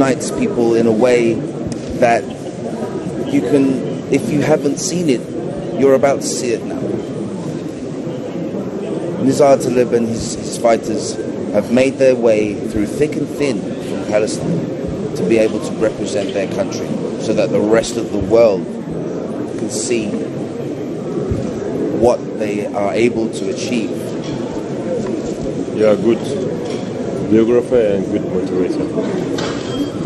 unites people in a way that you can, if you haven't seen it, you're about to see it now. Nizar Talib and his fighters have made their way through thick and thin from Palestine to be able to represent their country so that the rest of the world can see what they are able to achieve. Yeah, good biographer and good motivator.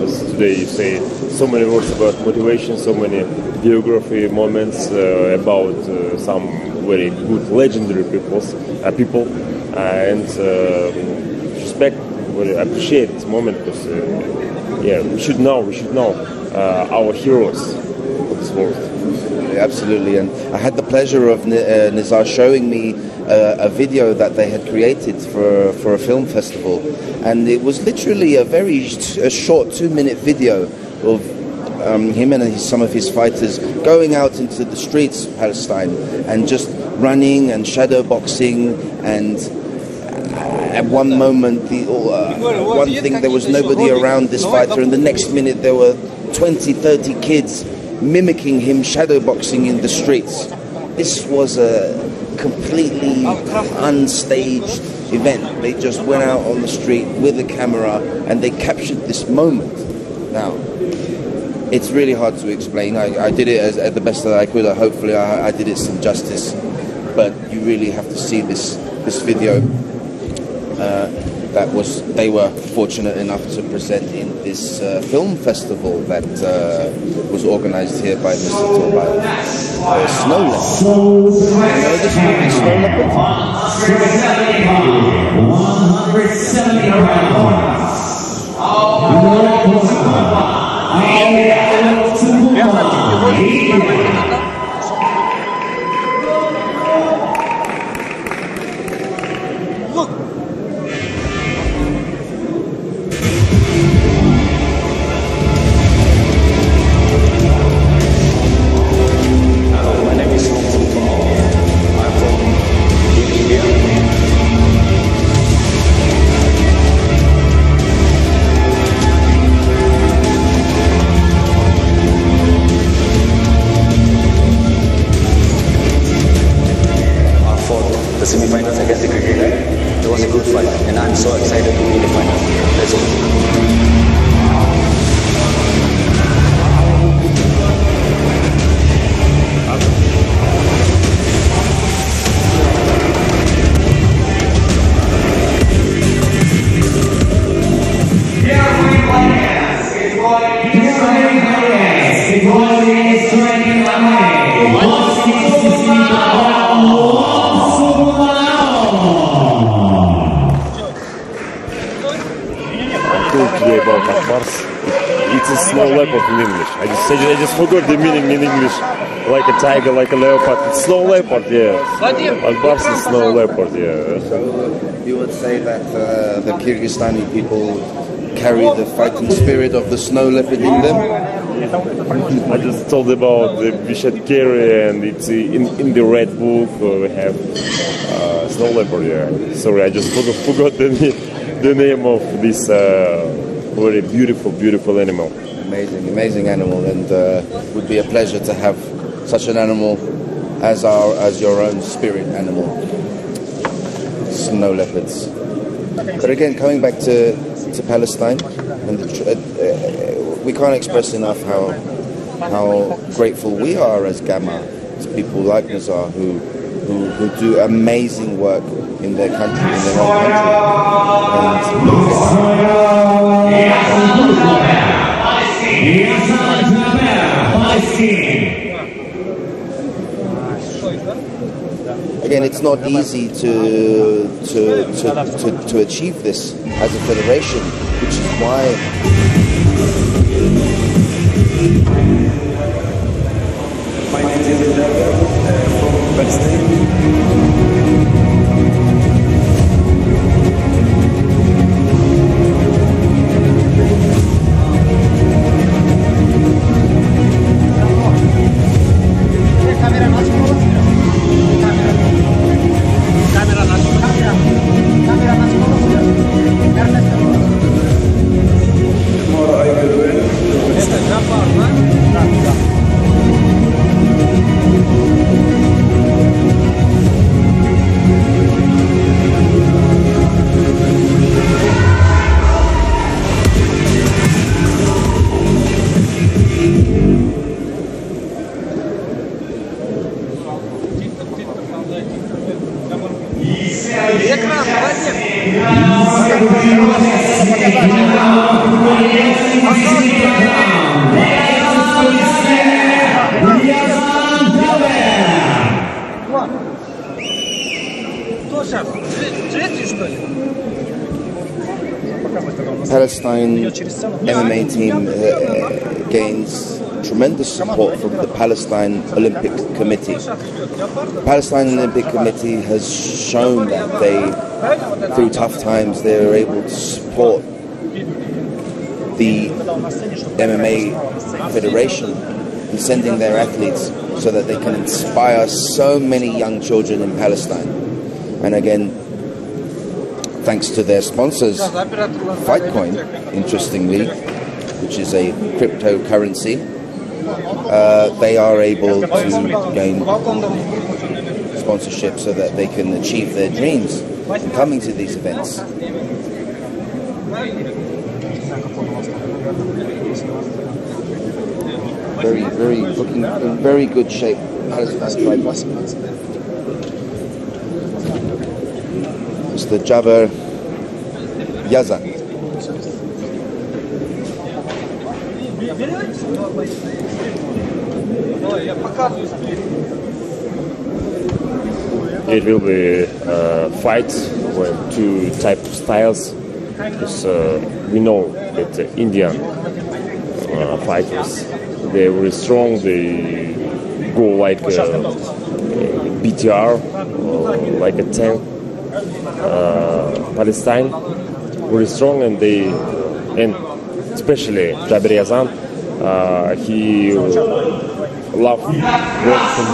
As today you say so many words about motivation, so many biography moments about some very good legendary people, and respect. Really appreciate this moment because yeah, we should know our heroes of this world. Absolutely, and I had the pleasure of Nizar showing me a video that they had created for a film festival, and it was literally a short 2-minute video of him and some of his fighters going out into the streets of Palestine and just running and shadow boxing, and at one moment, one thing, there was nobody around this fighter, and the next minute there were 20, 30 kids mimicking him shadowboxing in the streets. This was a completely unstaged event. They just went out on the street with a camera and they captured this moment. Now, it's really hard to explain. I did it as the best that I could. Hopefully I did it some justice, but you really have to see this video. They were fortunate enough to present in this film festival that was organized here by Mr. Torbay. Snow Leopard. You know this movie, Snow Leopard? 170 the semi-finals against the cricketer. It was a good fight, and I'm so excited to be in the final. Let's go. Today about Akbars. It's a snow leopard in English. I just forgot the meaning in English. Like a tiger, like a leopard. It's snow leopard, yeah. Akbars is snow leopard, yeah. So you would say that the Kyrgyzstani people carry the fighting spirit of the snow leopard in them? I just told about the Vishat carry, and it's in the red book we have snow leopard, yeah. Sorry, I just forgot the name of this very beautiful animal. Amazing animal, and it would be a pleasure to have such an animal as your own spirit animal, snow leopards. But again, coming back to Palestine, and we can't express enough how grateful we are as Gamma to people like Nizar who do amazing work in their country, in their own country. Again, it's not easy to achieve this as a federation, which is why My name is Yazan from Palestine. Tomorrow I will Palestine MMA team gains tremendous support from the Palestine Olympic Committee. The Palestine Olympic Committee has shown that through tough times, they are able to support the MMA Federation in sending their athletes so that they can inspire so many young children in Palestine. And again, thanks to their sponsors, Fightcoin, interestingly, which is a cryptocurrency, they are able to gain sponsorship so that they can achieve their dreams in coming to these events. Looking in very good shape. Mr. Jabber Yazan. It will be a fight with two type of styles, because we know that Indian fighters, they're very strong. They go like BTR, like a tank. Palestine very strong, and especially Jabber Yazan, he love work from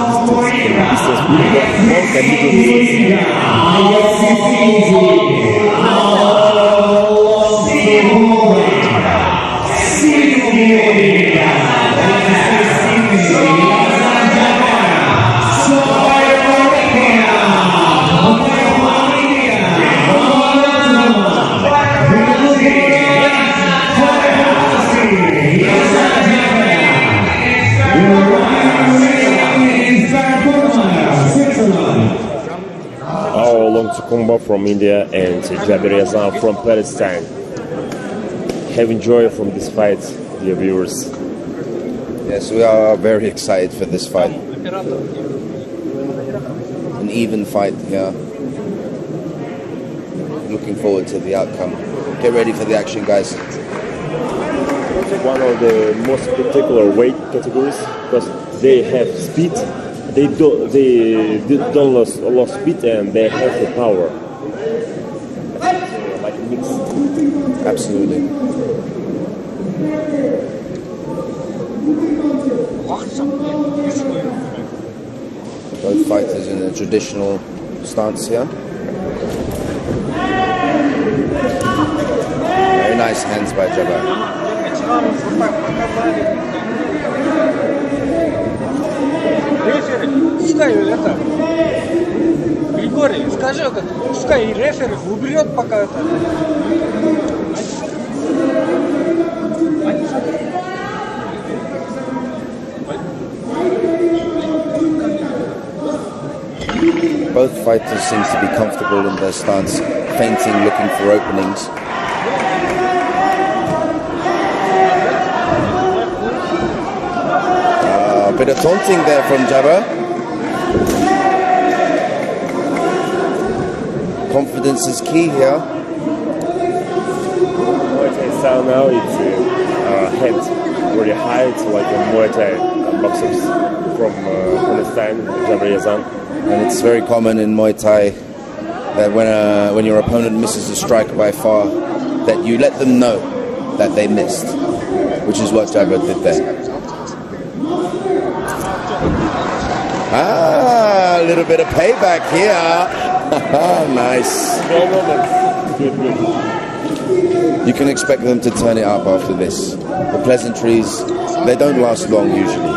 distance long and middle Combo from India and Jabber Yazan from Palestine. Have enjoyed from this fight, dear viewers. Yes, we are very excited for this fight. An even fight here. Looking forward to the outcome. Get ready for the action, guys. One of the most spectacular weight categories, because they have speed. They don't lose speed, and they have the power. Like a mix. Absolutely. Both fighters in a traditional stance here. Very nice hands by Jabber. Пускай это Григорий, скажи, пускай рефери уберет пока это. Both fighters seem to be comfortable in their stance, feinting, looking for openings. A bit of taunting there from Jabber. Confidence is key here. Muay Thai style now, it's head very high. It's like a Muay Thai boxers from Palestine, Jabber Yazan. And it's very common in Muay Thai that when your opponent misses a strike by far, that you let them know that they missed, which is what Jabber did there. A little bit of payback here. Nice. You can expect them to turn it up after this. The pleasantries, they don't last long usually.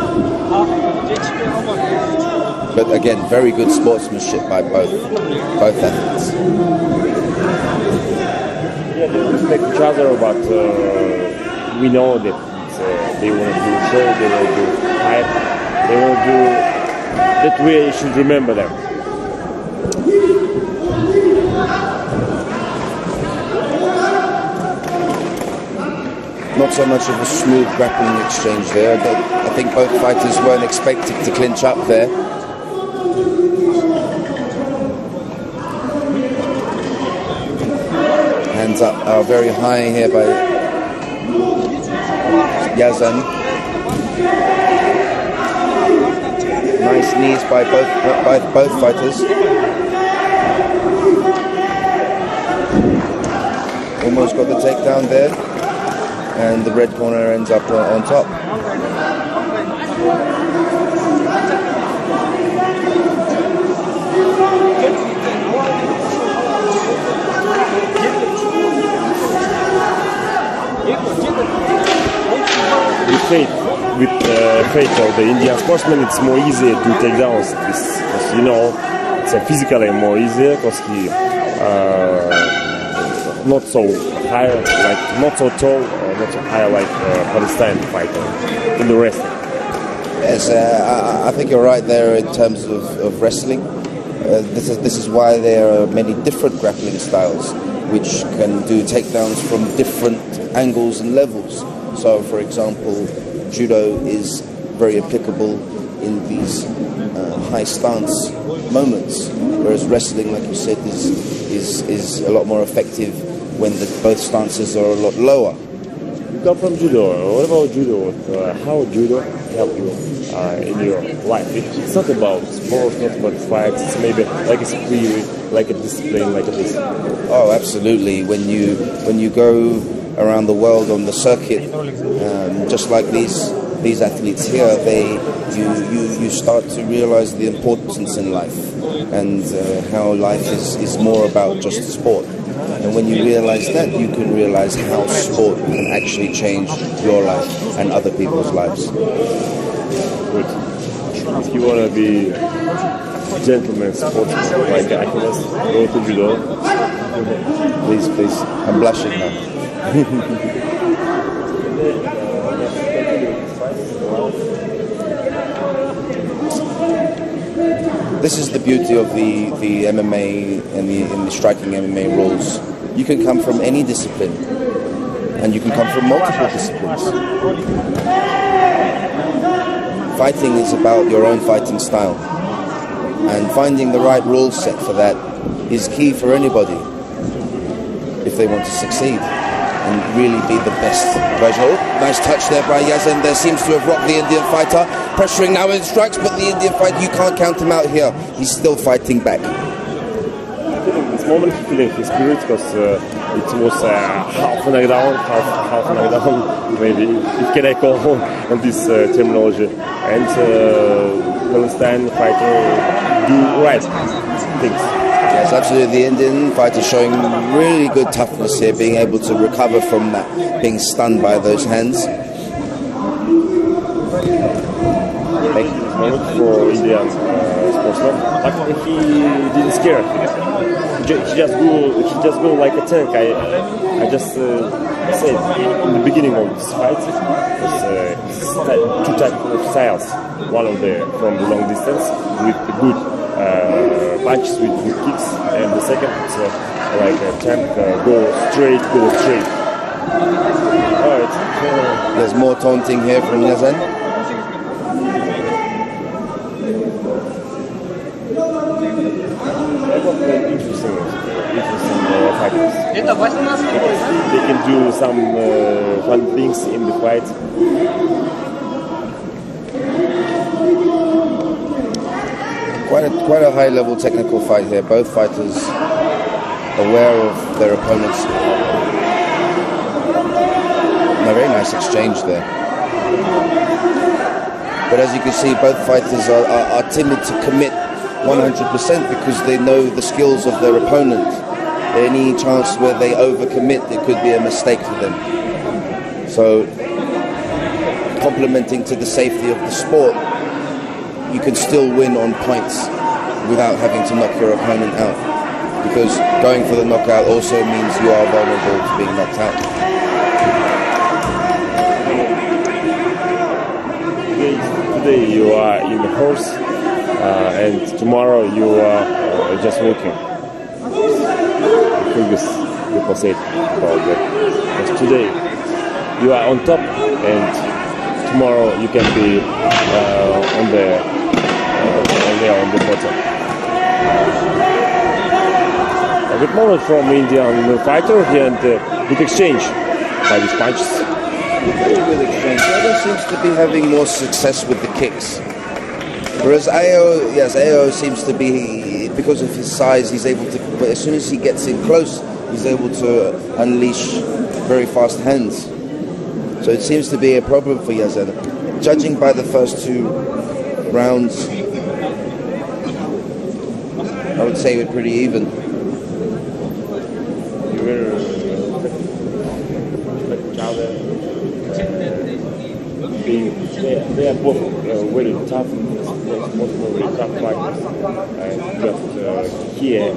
But again, very good sportsmanship by both athletes. Yeah, they respect each other, but we know that they want to do show, they want to do hype, they want to do that. We should remember them. Not so much of a smooth grappling exchange there. I think both fighters weren't expecting to clinch up there. hands up are very high here by Yazan. Nice knees by both fighters. Almost got the takedown there, and the red corner ends up on top. With faith of the Indian sportsman, it's more easy to take down this, because you know it's physically more easier because he not so high, like not so tall, not so high like Palestine fighter in the wrestling. Yes, I think you're right there in terms of wrestling. This is why there are many different grappling styles which can do takedowns from different angles and levels. So, for example, judo is very applicable in these high stance moments, whereas wrestling, like you said, is a lot more effective when both stances are a lot lower. You come from judo. What about judo? How judo help you in your life? It's not about sport, not about fights. It's maybe like a spirit, like a discipline, like a this. Oh, absolutely. When you go around the world on the circuit, just like these athletes here, you start to realize the importance in life and how life is more about just sport. And when you realize that, you can realize how sport can actually change your life and other people's lives. Good. If you want to be a gentleman sportsman, like Achilles, go to judo. Please. I'm blushing now. This is the beauty of the MMA and the striking MMA rules. You can come from any discipline, and you can come from multiple disciplines. Fighting is about your own fighting style, and finding the right rule set for that is key for anybody if they want to succeed and really be the best version. Oh, nice touch there by Yazan. There seems to have rocked the Indian fighter. Pressuring now in strikes, but the Indian fighter, you can't count him out here. He's still fighting back. This moment feeling his spirit, because it was half a knockdown, maybe, if can I call on this terminology. And Palestine fighter do right things. Yes, absolutely. The Indian fighter showing really good toughness here, being able to recover from that, being stunned by those hands. Like this moment for Indian sportsman, but he didn't scare. He just go like a tank. I just said in the beginning of this fight, two types of styles. One of the from the long distance with good punches with good kicks, and the second it's like a tank, go straight. There's more taunting here from Yazan. Interesting fighters. They can do some fun things in the fight. Quite a high level technical fight here. Both fighters aware of their opponents. And a very nice exchange there. But as you can see, both fighters are timid to commit 100% because they know the skills of their opponent. Any chance where they overcommit, it could be a mistake for them. So, complementing to the safety of the sport, you can still win on points without having to knock your opponent out. Because going for the knockout also means you are vulnerable to being knocked out. Today you are in the horse, and tomorrow you are just walking. Previous people said about that. But today you are on top, and tomorrow you can be on the bottom. a good moment from Indian fighter and good exchange by these punches. Very good exchange. Yazan seems to be having more success with the kicks. Whereas AO seems to be, because of his size, he's able to, but as soon as he gets in close, he's able to unleash very fast hands. So it seems to be a problem for Yazan. Judging by the first 2 rounds, I would say we're pretty even. They are both very tough, very tough fighters. And just here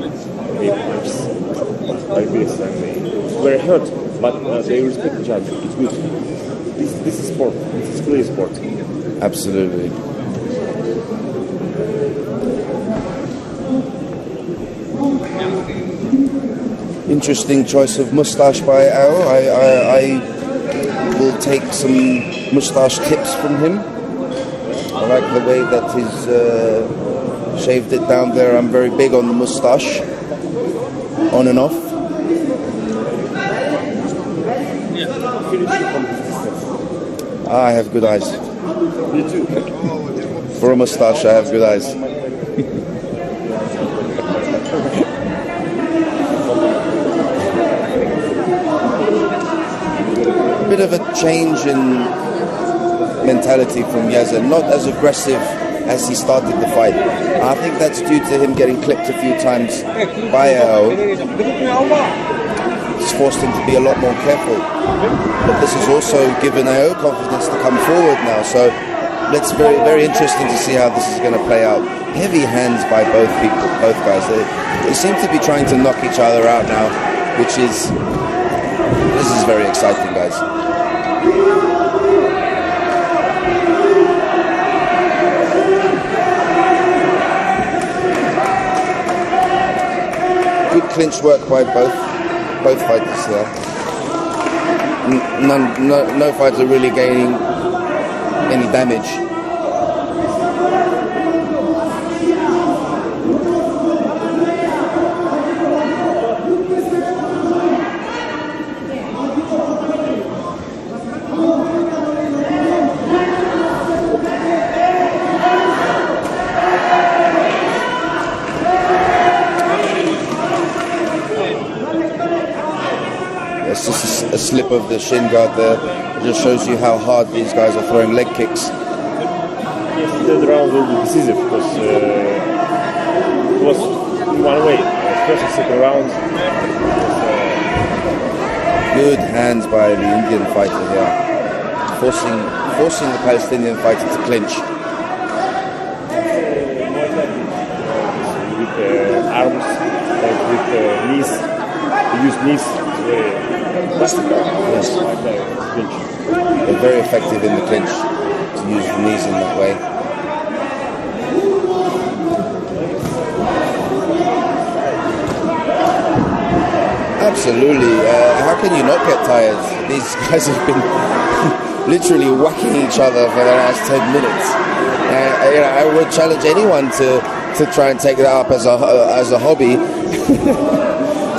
they punch like this, and they very hurt, but they respect each other. It's good. This is sport. This is clear sport. Absolutely. Interesting choice of moustache by Ao. I will take some moustache tips from him. I like the way that he's shaved it down there. I'm very big on the moustache, on and off. I have good eyes. Me too. For a moustache, I have good eyes. Bit of a change in mentality from Yazan, not as aggressive as he started the fight. I think that's due to him getting clipped a few times by Ao. It's forced him to be a lot more careful. But this has also given Ao confidence to come forward now. So it's very, very interesting to see how this is going to play out. Heavy hands by both guys. They seem to be trying to knock each other out now, which is, this is very exciting, guys. Good clinch work by both fighters there. No fighter really gaining any damage. It's just a slip of the shin guard there. It just shows you how hard these guys are throwing leg kicks. Yes, the round will be decisive because it was in one way. First and second round. Good hands by the Indian fighter here, forcing the Palestinian fighter to clinch. With arms and with knees, they use knees. Yes. They're very effective in the clinch to use the knees in that way. Absolutely. How can you not get tired? These guys have been literally whacking each other for the last 10 minutes. I would challenge anyone to try and take that up as a hobby.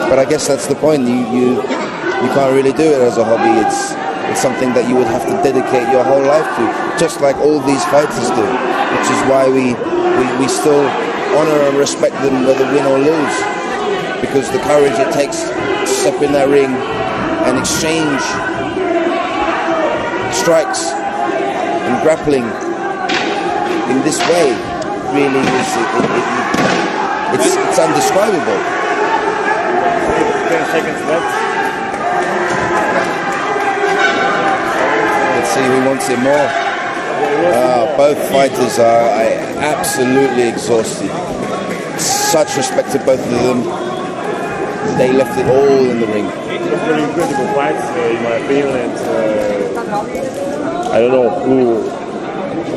But I guess that's the point. You can't really do it as a hobby. It's something that you would have to dedicate your whole life to, just like all these fighters do. Which is why we still honor and respect them whether win or lose, because the courage it takes to step in that ring and exchange strikes and grappling in this way really is it's undescribable. 10 seconds left. Let's see who wants it more. Both fighters are absolutely exhausted. Such respect to both of them. They left it all in the ring. It was very incredible fights, in my opinion, and I don't know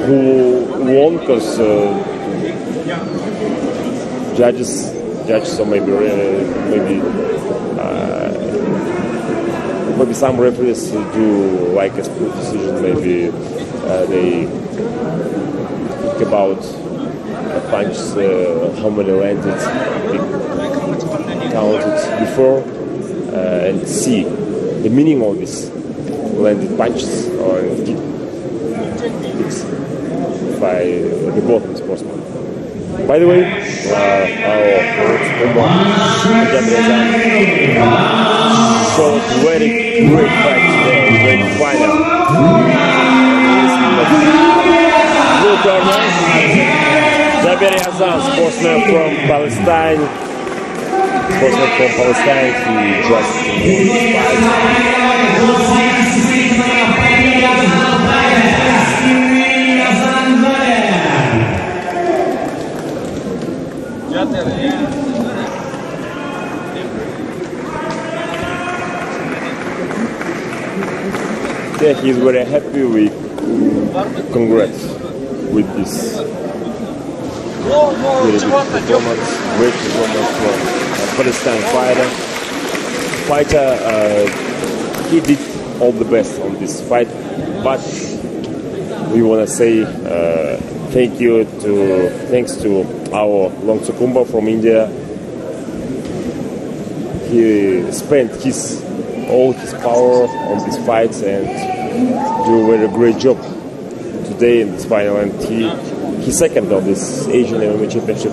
who won, because judges, or maybe some referees do like a split decision. Maybe they think about punches, how many landed. counted before and see the meaning of this landed punches or kicks by the both sportsmen. By the way, our Yazan showed very great fight today, great final. Blue corner, Yazan, sportsman from Palestine. Sportsman from Palestine, he just yeah, he's very happy. We congrats with this very good performance, great performance from a Palestine fighter. He did all the best on this fight, but we want to say thanks to our Long Sukumba from India. He spent all his power on these fights and do a very great job today in this final, and he second on this Asian MMA Championship.